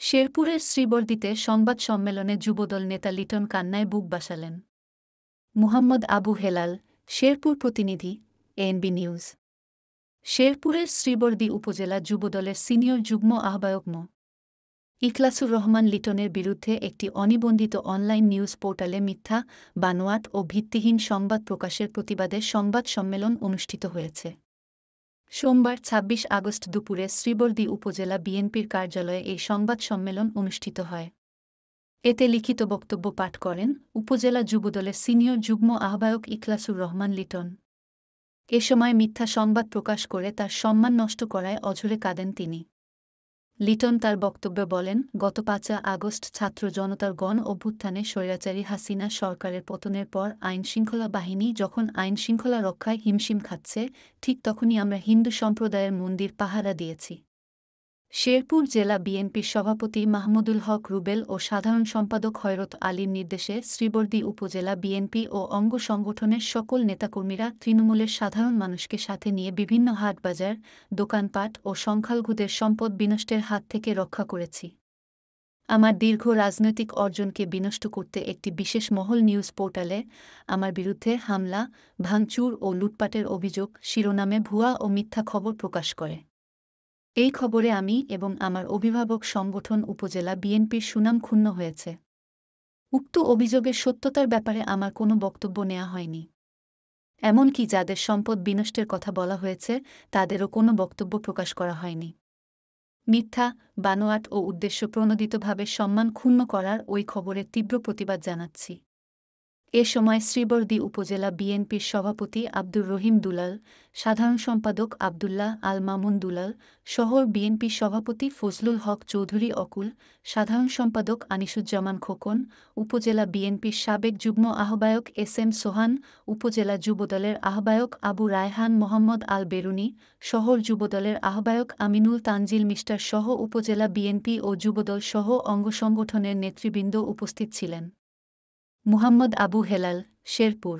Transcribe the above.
শেরপুরের শ্রীবরদীতে সংবাদ সম্মেলনে যুবদল নেতা লিটন কান্নায় বুক বাসালেন। মুহাম্মদ আবু হেলাল, শেরপুর প্রতিনিধি, এএনবি নিউজ। শেরপুরের শ্রীবরদী উপজেলা যুবদলের সিনিয়র যুগ্ম আহ্বায়ক মো. ইখলাসুর রহমান লিটনের বিরুদ্ধে একটি অনিবন্ধিত অনলাইন নিউজ পোর্টালে মিথ্যা, বানোয়াট ও ভিত্তিহীন সংবাদ প্রকাশের প্রতিবাদে সংবাদ সম্মেলন অনুষ্ঠিত হয়েছে। সোমবার ২৬ আগস্ট দুপুরে শ্রীবরদী উপজেলা বিএনপির কার্যালয়ে এই সংবাদ সম্মেলন অনুষ্ঠিত হয়। এতে লিখিত বক্তব্য পাঠ করেন উপজেলা যুবদলের সিনিয়র যুগ্ম আহ্বায়ক ইখলাসুর রহমান লিটন। এ সময় মিথ্যা সংবাদ প্রকাশ করে তার সম্মান নষ্ট করায় অঝোরে কাঁদেন তিনি। লিটন তার বক্তব্যে বলেন, গত ৫ আগস্ট ছাত্র জনতার গণ অভ্যুত্থানে স্বৈরাচারী হাসিনা সরকারের পতনের পর আইনশৃঙ্খলা বাহিনী যখন আইনশৃঙ্খলা রক্ষায় হিমশিম খাচ্ছে, ঠিক তখনই আমরা হিন্দু সম্প্রদায়ের মন্দির পাহারা দিয়েছি। শেরপুর জেলা বিএনপির সভাপতি মাহমুদুল হক রুবেল ও সাধারণ সম্পাদক খয়রত আলীর নির্দেশে শ্রীবরদী উপজেলা বিএনপি ও অঙ্গ সংগঠনের সকল নেতাকর্মীরা তৃণমূলের সাধারণ মানুষকে সাথে নিয়ে বিভিন্ন হাটবাজার, দোকানপাট ও সংখ্যালঘুদের সম্পদ বিনষ্টের হাত থেকে রক্ষা করেছি। আমার দীর্ঘ রাজনৈতিক অর্জনকে বিনষ্ট করতে একটি বিশেষ মহল নিউজ পোর্টালে আমার বিরুদ্ধে হামলা, ভাঙচুর ও লুটপাটের অভিযোগ শিরোনামে ভুয়া ও মিথ্যা খবর প্রকাশ করে। এই খবরে আমি এবং আমার অভিভাবক সংগঠন উপজেলা বিএনপির সুনাম ক্ষুণ্ণ হয়েছে। উক্ত অভিযোগের সত্যতার ব্যাপারে আমার কোনো বক্তব্য নেওয়া হয়নি। এমনকি যাদের সম্পদ বিনষ্টের কথা বলা হয়েছে তাদেরও কোনো বক্তব্য প্রকাশ করা হয়নি। মিথ্যা, বানোয়াট ও উদ্দেশ্যপ্রণোদিতভাবে সম্মান ক্ষুণ্ণ করার ওই খবরের তীব্র প্রতিবাদ জানাচ্ছি। এ সময় শ্রীবরদী উপজেলা বিএনপির সভাপতি আব্দুর রহিম দুলাল, সাধারণ সম্পাদক আব্দুল্লাহ আল মামুন দুলাল, শহর বিএনপির সভাপতি ফজলুল হক চৌধুরী অকুল, সাধারণ সম্পাদক আনিসুজ্জামান খোকন, উপজেলা বিএনপির সাবেক যুগ্ম আহ্বায়ক এস.এম. সোহান, উপজেলা যুবদলের আহ্বায়ক আবু রায়হান মোহাম্মদ আল বেরুনী, শহর যুবদলের আহ্বায়ক আমিনুল তানজিল মিস্টার সহ উপজেলা বিএনপি ও যুবদল সহ অঙ্গসংগঠনের নেতৃবৃন্দ উপস্থিত ছিলেন। মুহাম্মদ আবু হেলাল, শেরপুর।